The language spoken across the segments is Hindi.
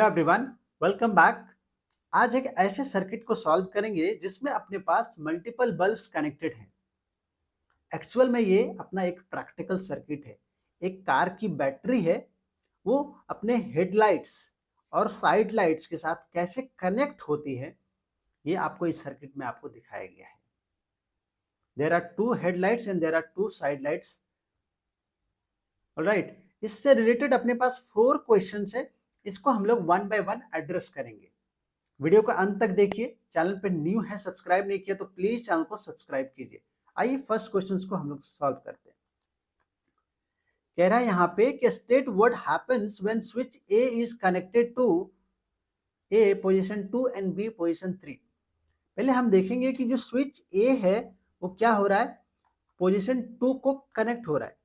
Everyone, welcome back. आज एक ऐसे सर्किट को सॉल्व करेंगे जिसमें अपने पास मल्टीपल बल्ब्स कनेक्टेड हैं। एक्चुअल में ये अपना एक प्रैक्टिकल सर्किट है। एक कार की बैटरी है, वो अपने हेडलाइट्स और साइड लाइट्स के साथ कैसे कनेक्ट होती है, ये आपको इस सर्किट में आपको दिखाया गया है। There are two headlights and there are two side lights. Alright, इससे रिलेटेड अपने पास 4 क्वेश्चंस है। इसको हम लोग वन बाय वन एड्रेस करेंगे। वीडियो को अंत तक देखिए। चैनल पे न्यू है, सब्सक्राइब नहीं किया तो प्लीज चैनल को सब्सक्राइब कीजिए। आइए फर्स्ट क्वेश्चन को हम लोग सॉल्व करते हैं। कह रहा है यहाँ पे कि state what happens when switch A is connected to A position 2 and B position 3। पहले हम देखेंगे कि जो स्विच ए है वो क्या हो रहा है, पोजीशन 2 को कनेक्ट हो रहा है,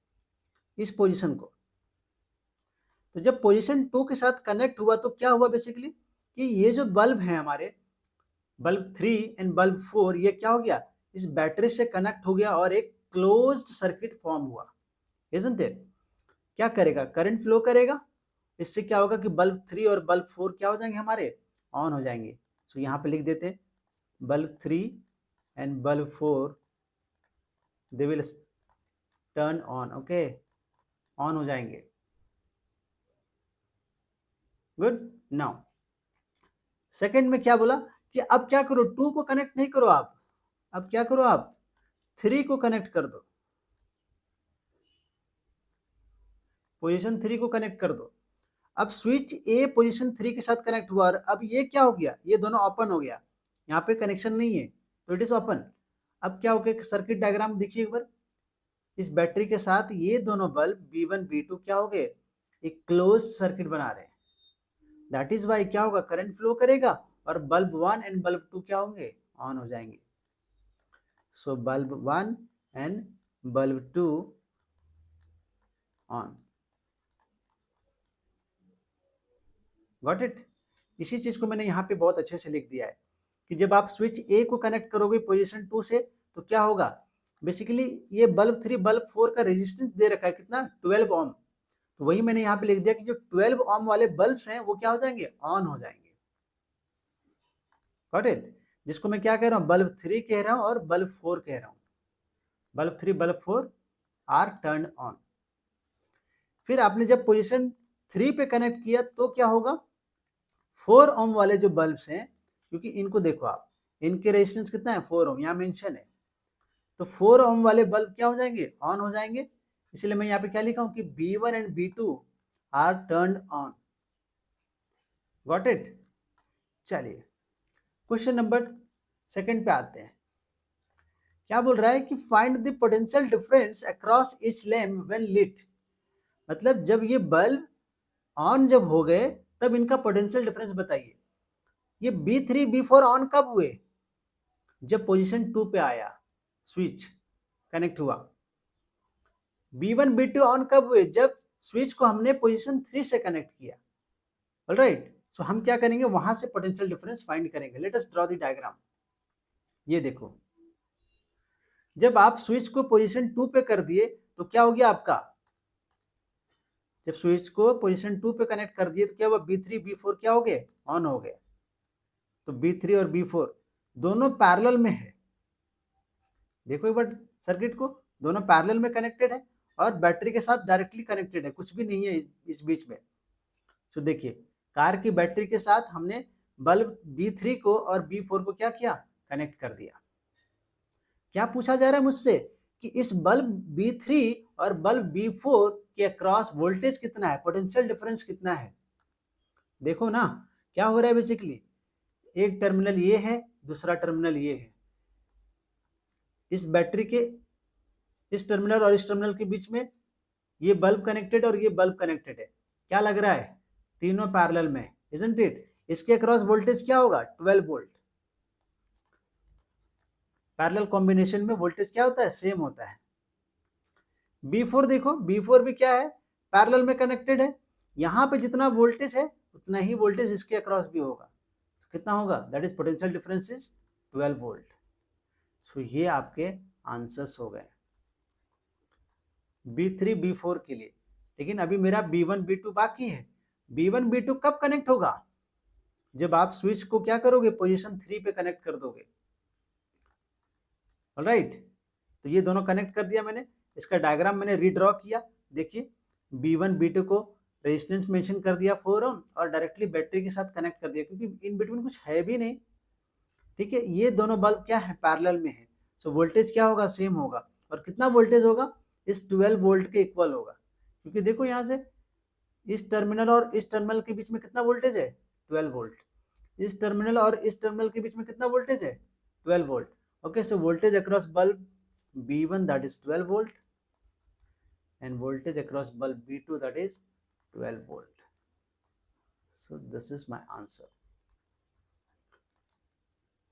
इस पोजीशन को। तो जब पोजीशन 2 के साथ कनेक्ट हुआ तो क्या हुआ बेसिकली कि ये जो बल्ब है हमारे, बल्ब 3 एंड बल्ब 4, ये क्या हो गया, इस बैटरी से कनेक्ट हो गया और एक क्लोज्ड सर्किट फॉर्म हुआ। Isn't it? क्या करेगा, करंट फ्लो करेगा। इससे क्या होगा कि बल्ब 3 और बल्ब 4 क्या हो जाएंगे, हमारे ऑन हो जाएंगे। सो यहाँ पे लिख देते हैं bulb 3 and bulb 4 they will turn on. Okay, on हो जाएंगे। गुड। नाउ सेकंड में क्या बोला कि अब क्या करो, 2 को कनेक्ट नहीं करो आप, अब क्या करो, आप 3 को कनेक्ट कर दो, पोजीशन 3 को कनेक्ट कर दो। अब स्विच ए पोजीशन 3 के साथ कनेक्ट हुआ और अब ये क्या हो गया, ये दोनों ओपन हो गया, यहाँ पे कनेक्शन नहीं है तो इट इज ओपन। अब क्या हो गया, सर्किट डायग्राम देखिए एक बार। इस बैटरी के साथ ये दोनों बल्ब B1 B2 क्या हो गए, एक क्लोज सर्किट बना रहे हैं। दैट इज वाई क्या होगा, करंट फ्लो करेगा और बल्ब 1 एंड बल्ब 2 क्या होंगे, ऑन हो जाएंगे। So bulb 1 and bulb 2 on. Got it? इसी चीज को मैंने यहाँ पे बहुत अच्छे से लिख दिया है कि जब आप स्विच ए को कनेक्ट करोगे पोजीशन 2 से तो क्या होगा, बेसिकली ये बल्ब 3 बल्ब 4 का रेजिस्टेंस दे रखा है कितना, 12 ओम। तो वही मैंने यहाँ पे लिख दिया कि जो 12 ओम वाले बल्ब्स हैं वो क्या हो जाएंगे, ऑन हो जाएंगे। Got it? जिसको मैं क्या कह रहा हूँ, बल्ब 3 कह रहा हूँ और बल्ब 4 कह रहा हूँ। Bulb 3 bulb 4 are turn on. फिर आपने जब पोजीशन 3 पे कनेक्ट किया तो क्या होगा, 4 ओम वाले जो बल्ब्स हैं, क्योंकि इनको देखो आप, इनके रेजिस्टेंस कितना है, 4 ओम, यहाँ मेंशन है। तो 4 ओम वाले बल्ब क्या हो जाएंगे, ऑन हो जाएंगे। इसलिए मैं यहाँ पे क्या लिखा हूँ कि B1 and B2 are turned on. Got it? चलिए क्वेश्चन नंबर सेकंड पे आते हैं। क्या बोल रहा है कि find the potential difference across each lamp when lit. मतलब जब ये बल्ब ऑन जब हो गए तब इनका पोटेंशियल डिफरेंस बताइए। ये B3 B4 ऑन कब हुए, जब पोजीशन 2 पे आया, स्विच कनेक्ट हुआ। B1 B2 ऑन कब हुए, जब स्विच को हमने पोजीशन 3 से कनेक्ट किया। ऑलराइट, सो हम क्या करेंगे, वहां से पोटेंशियल डिफरेंस फाइंड करेंगे। Let us draw the diagram. ये देखो, जब आप स्विच को पोजीशन 2 पे कर दिए तो क्या हो गया आपका, जब स्विच को पोजीशन 2 पे कनेक्ट कर दिए तो क्या हुआ, B3 B4 क्या हो गए, ऑन हो गए। तो B3 और B4 दोनों पैरेलल में है। देखो एक बार सर्किट को, दोनों पैरेलल में कनेक्टेड है और बैटरी के साथ डायरेक्टली कनेक्टेड है, कुछ भी नहीं है इस बीच में। सो देखिए, कार की बैटरी के साथ हमने बल्ब B3 को और B4 को क्या किया, कनेक्ट कर दिया। क्या पूछा जा रहा है मुझसे कि इस बल्ब B3 और बल्ब B4 के अक्रॉस वोल्टेज कितना है, पोटेंशियल डिफरेंस कितना है। देखो ना क्या हो रहा है, बेसिकली एक टर्मिनल ये है, दूसरा टर्मिनल ये है। इस बैटरी के इस टर्मिनल और इस टर्मिनल के बीच में ये बल्ब कनेक्टेड और ये बल्ब कनेक्टेड है। क्या लग रहा है, तीनों पैरेलल में, इजंट इट? इसके अक्रॉस वोल्टेज क्या होगा, 12 वोल्ट। पैरेलल कॉम्बिनेशन में वोल्टेज क्या होता है, सेम होता है। B4 देखो, B4 भी क्या है, पैरेलल में कनेक्टेड है। यहाँ पे जितना वोल्टेज है उतना ही वोल्टेज इसके अक्रॉस भी होगा। तो कितना होगा, that is potential difference is 12 volt. So ये आपके आंसर्स हो गए B3 B4 के लिए। लेकिन अभी मेरा B1 B2 बाकी है। B1 B2 कब कनेक्ट होगा, जब आप स्विच को क्या करोगे, पोजीशन 3 पे कनेक्ट कर दोगे। ऑलराइट, तो ये दोनों कनेक्ट कर दिया मैंने, इसका डायग्राम मैंने रीड्रॉ किया। देखिए B1 B2 को रेजिस्टेंस मेंशन कर दिया 4 ओम और डायरेक्टली बैटरी के साथ कनेक्ट कर दिया, क्योंकि इन बिटवीन कुछ है भी नहीं। ठीक है, ये दोनों बल्ब क्या है, पैरेलल में है, सो वोल्टेज क्या होगा, सेम होगा। और कितना वोल्टेज होगा, इस 12 वोल्ट के इक्वल होगा, क्योंकि देखो यहाँ से इस टर्मिनल और इस टर्मिनल के बीच में कितना वोल्टेज है, 12 वोल्ट। इस टर्मिनल और इस टर्मिनल के बीच में कितना वोल्टेज है, 12 volt. Okay, so voltage across bulb B1 that is 12 volt and voltage across bulb B2 that is 12 volt. So this is my answer.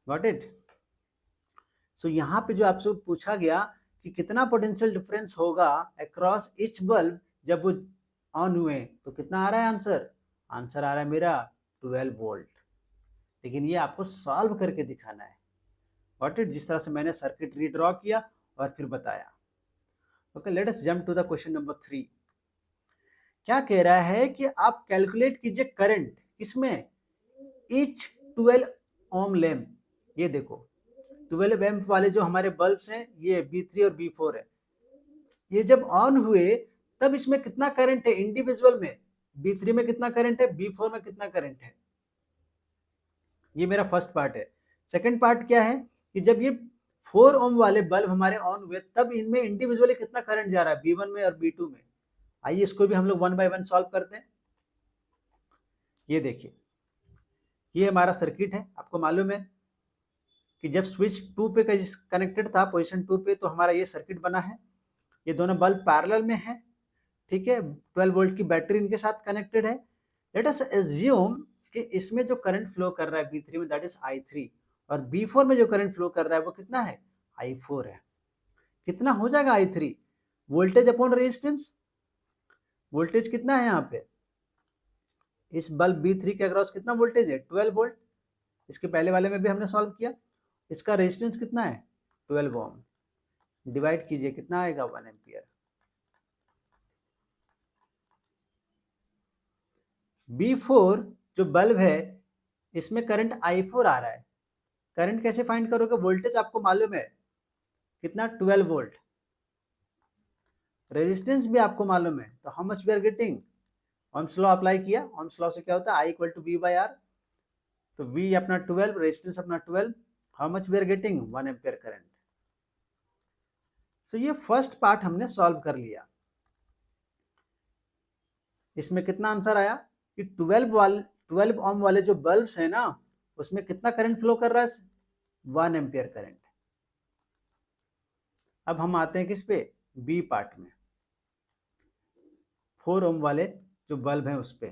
Got it? So यहाँ पे जो आपसे पूछा गया कि कितना पोटेंशियल डिफरेंस होगा अक्रॉस ईच बल्ब जब वो ऑन हुए, तो कितना आ रहा है आंसर, आंसर आ रहा है मेरा 12 वोल्ट। लेकिन ये आपको सॉल्व करके दिखाना है। Got it? जिस तरह से मैंने सर्किट रीड्रॉ किया और फिर बताया। Okay, let us jump to the question number 3। क्या कह रहा है कि आप कैलकुलेट कीजिए करंट किसमें, ईच 12 ओम लैम्प। ये देखो 12 एम्प वाले जो हमारे बल्ब्स हैं, ये B3 और B4 है। ये जब ऑन हुए तब इसमें कितना करंट है इंडिविजुअल में, B3 में कितना करंट है, B4 में कितना करंट है। ये मेरा फर्स्ट पार्ट है। सेकंड पार्ट क्या है कि जब ये 4 ओम वाले बल्ब हमारे ऑन हुए तब इनमें इंडिविजुअली कितना करंट जा रहा है, B1 में और B2 में। आइए इसको भी हम लोग 1 बाय 1 सॉल्व करते हैं। ये देखिए, ये हमारा सर्किट है। आपको मालूम है कि जब स्विच 2 पे कनेक्टेड था, पोजीशन 2 पे, तो हमारा ये सर्किट बना है। ये दोनों बल्ब पैरेलल में है। ठीक है, 12 वोल्ट की बैटरी इनके साथ कनेक्टेड है। लेट अस एज्यूम कि इसमें जो करंट फ्लो कर रहा है B3 में दैट इज I3, और B4 में जो करंट फ्लो कर रहा है वो कितना है, I4 है। कितना हो जाएगा I3, voltage upon resistance. Voltage कितना है यहाँ पे, इस बल्ब B3 के अक्रॉस कितना वोल्टेज है, 12 वोल्ट। इसके पहले वाले में भी हमने सॉल्व किया। इसका रेजिस्टेंस कितना है, 12 ओम। डिवाइड कीजिए, कितना आएगा, 1 एम्पियर। B4 जो बल्ब है इसमें करंट I4 आ रहा है। करंट कैसे फाइंड करोगे, वोल्टेज आपको मालूम है कितना, 12 वोल्ट। रेजिस्टेंस भी आपको मालूम है, तो how much we are getting, Ohm's law apply किया। ओम्स लॉ से क्या होता है, I equal to V by R। तो V अपना 12, रेजिस्टेंस अपना 12, how much we are getting, 1 ampere current. So ये फर्स्ट पार्ट हमने सॉल्व कर लिया। इसमें कितना आंसर आया कि 12 ओम वाले जो बल्ब्स है ना, उसमें कितना करंट फ्लो कर रहा है, 1 एम्पियर करंट। अब हम आते हैं किस पे, बी पार्ट में। 4 ओम वाले जो बल्ब हैं उस पे,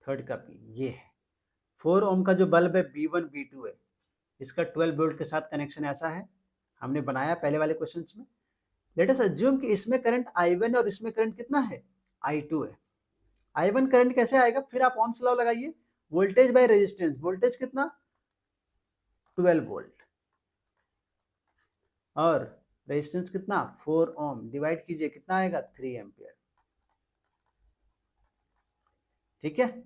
थर्ड का पी ये है। 4 ओम का जो बल्ब है B1 B2 है, इसका 12 वोल्ट के साथ कनेक्शन ऐसा है, हमने बनाया पहले वाले क्वेश्चंस में। लेट अस अज्यूम कि इसमें करंट I1 और इसमें करंट कितना है, I2 है। I1 करंट कैसे आएगा, फिर आप ओम्स लॉ लगाइए, वोल्टेज बाय रेजिस्टेंस। वोल्टेज कितना, 12 वोल्ट, और रेजिस्टेंस कितना, 4 ओम। डिवाइड कीजिए, कितना आएगा, 3 एम्पियर। ठीक है,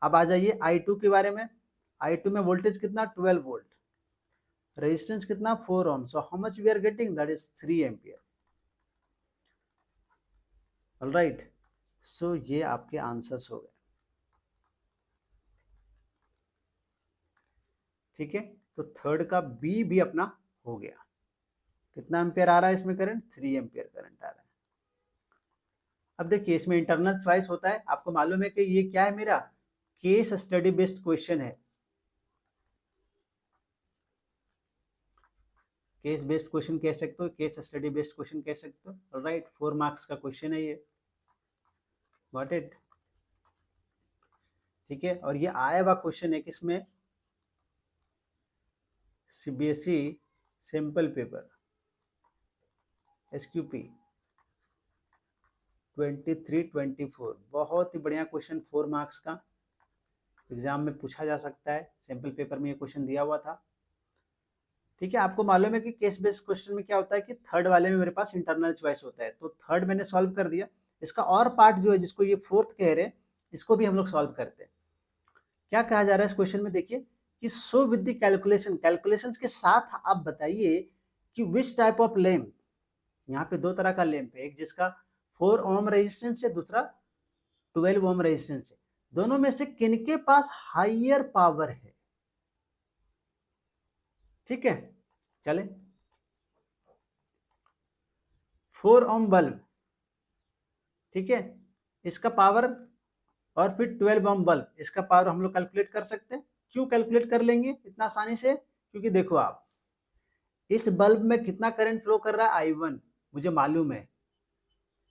अब आ जाइए I2 के बारे में। I2 में वोल्टेज कितना, 12 वोल्ट, रेजिस्टेंस कितना, 4 ohm. So how much we are getting, that is 3 ampere. Alright, so ये आपके आंसर्स हो गए। ठीक है, तो थर्ड का बी भी अपना हो गया। कितना एम्पियर आ रहा है इसमें करंट, 3 एम्पियर करंट आ रहा है। अब देखिए इसमें इंटरनल चॉइस होता है। आपको मालूम है कि ये क्या है, मेरा केस स्टडी बेस्ड क्वेश्चन है। केस बेस्ड क्वेश्चन कह सकते हो, केस स्टडी बेस्ड क्वेश्चन कह सकते हो। राइट, 4 मार्क्स का क्वेश्चन है ये। Got it. ठीक है, और ये आया हुआ क्वेश्चन है किसमें, CBSE सिंपल पेपर SQP 23-24। बहुत ही बढ़िया क्वेश्चन, 4 मार्क्स का, एग्जाम में पूछा जा सकता है। सिंपल पेपर में ये क्वेश्चन दिया हुआ था। ठीक है, आपको मालूम है कि केस बेस्ड क्वेश्चन में क्या होता है कि थर्ड वाले में मेरे पास इंटरनल चॉइस होता है, तो थर्ड मैंने सॉल्व कर दिया। इसका और पार्ट जो है जिसको ये फोर्थ कह रहे हैं, इसको भी हम लोग सॉल्व करते हैं। क्या कहा जा रहा है इस क्वेश्चन में, देखिए कि so with the calculation, calculations के साथ आप बताइए कि विच टाइप ऑफ लैंप, यहाँ पे दो तरह का लैंप है, एक जिसका 4 ओम रेजिस्टेंस है, दूसरा 12 ओम रेजिस्टेंस है, दोनों में से किनके पास हाइयर पावर है। ठीक है, चले 4 ओम बल्ब, ठीक है, इसका पावर, और फिर 12 ओम बल्ब, इसका पावर हम लोग कैलकुलेट कर सकते हैं। क्यों कैलकुलेट कर लेंगे इतना आसानी से, क्योंकि देखो आप इस बल्ब में कितना करंट फ्लो कर रहा है, I1 मुझे मालूम है,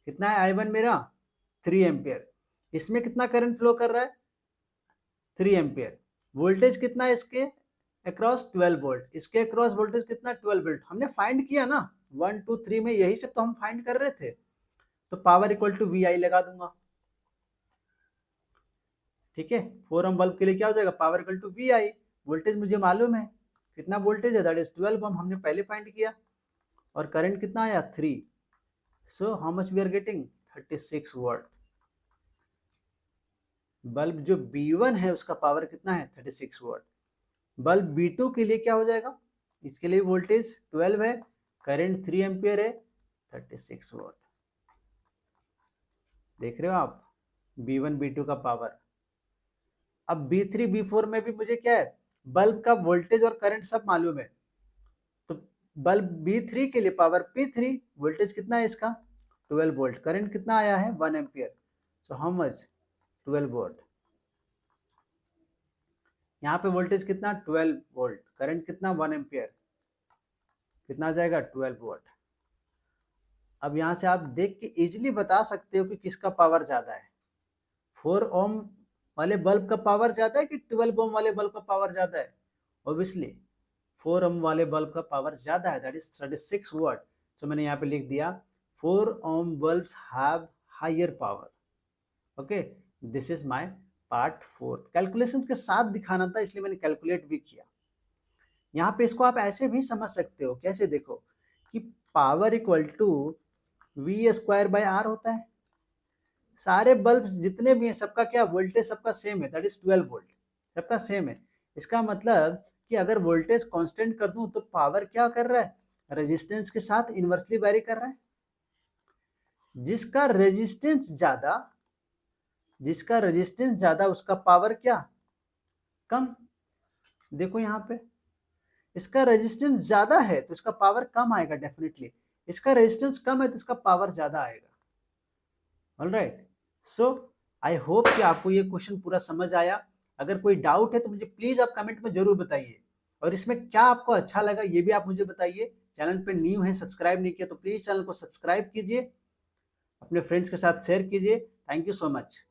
कितना है I1 मेरा 3 एम्पियर, इसमें कितना करंट फ्लो कर रहा है 3 एम्पियर, वोल्टेज कितना है इसके अक्रॉस 12 वोल्ट, इसके अक्रॉस वोल्टेज कितना 12 वोल्ट, हमने फाइंड किया ना 1 2 3 में, यही सब तो हम फाइंड कर रहे थे। तो पावर इक्वल टू VI लगा दूंगा, ठीक है, 4 ओम बल्ब के लिए क्या हो जाएगा, power equal to VI, voltage मुझे मालूम है कितना वोल्टेज है, दैट इज 12 ओम, हमने पहले फाइंड किया, और करंट कितना आया 3, so how much we are getting 36 watt. Bulb जो B1 है उसका पावर कितना है 36 वॉट। बल्ब B2 के लिए क्या हो जाएगा, इसके लिए वोल्टेज 12 है, करंट 3 एम्पियर है, 36 वॉट। देख रहे हो आप B1 B2 का पावर। अब B3 B4 में भी मुझे क्या है, बल्ब का वोल्टेज और करंट सब मालूम है, तो बल्ब B3 के लिए पावर P3, वोल्टेज कितना है इसका 12 वोल्ट, करंट कितना आया है 1 ampere, so how much 12 volt. यहाँ पे वोल्टेज कितना 12 वोल्ट, करंट कितना 1 एम्पियर, कितना आ जाएगा 12 वोल्ट। अब यहाँ से आप देख के इजीली बता सकते हो कि किसका पावर ज्यादा है, 4 ओम वाले बल्ब का पावर ज्यादा है कि 12 ओम वाले बल्ब का पावर ज्यादा है। ऑब्वियसली 4 ओम वाले बल्ब का पावर ज्यादा है, दैट इज 36 वॉट। तो मैंने यहाँ पे लिख दिया 4 ohm bulbs have higher power. Okay, this is my part 4। Calculations के साथ दिखाना था इसलिए मैंने कैलकुलेट भी किया। यहाँ पे इसको आप ऐसे भी समझ सकते हो, कैसे, देखो कि power equal to V² R होता है, सारे बल्ब जितने भी हैं सबका क्या वोल्टेज सबका सेम है, दैट इज 12 वोल्ट, सबका सेम है। इसका मतलब कि अगर वोल्टेज कांस्टेंट कर दूं तो पावर क्या कर रहा है, रेजिस्टेंस के साथ इनवर्सली वेरी कर रहा है। जिसका रेजिस्टेंस ज्यादा उसका पावर क्या कम। देखो यहाँ पे इसका रेजिस्टेंस ज्यादा है तो इसका पावर कम आएगा डेफिनेटली, इसका रेजिस्टेंस कम है तो इसका पावर ज्यादा आएगा। ऑलराइट, सो आई होप कि आपको ये क्वेश्चन पूरा समझ आया। अगर कोई डाउट है तो मुझे प्लीज आप कमेंट में जरूर बताइए, और इसमें क्या आपको अच्छा लगा ये भी आप मुझे बताइए। चैनल पे न्यू है, सब्सक्राइब नहीं किया तो प्लीज चैनल को सब्सक्राइब कीजिए, अपने फ्रेंड्स के साथ शेयर कीजिए। Thank you so much.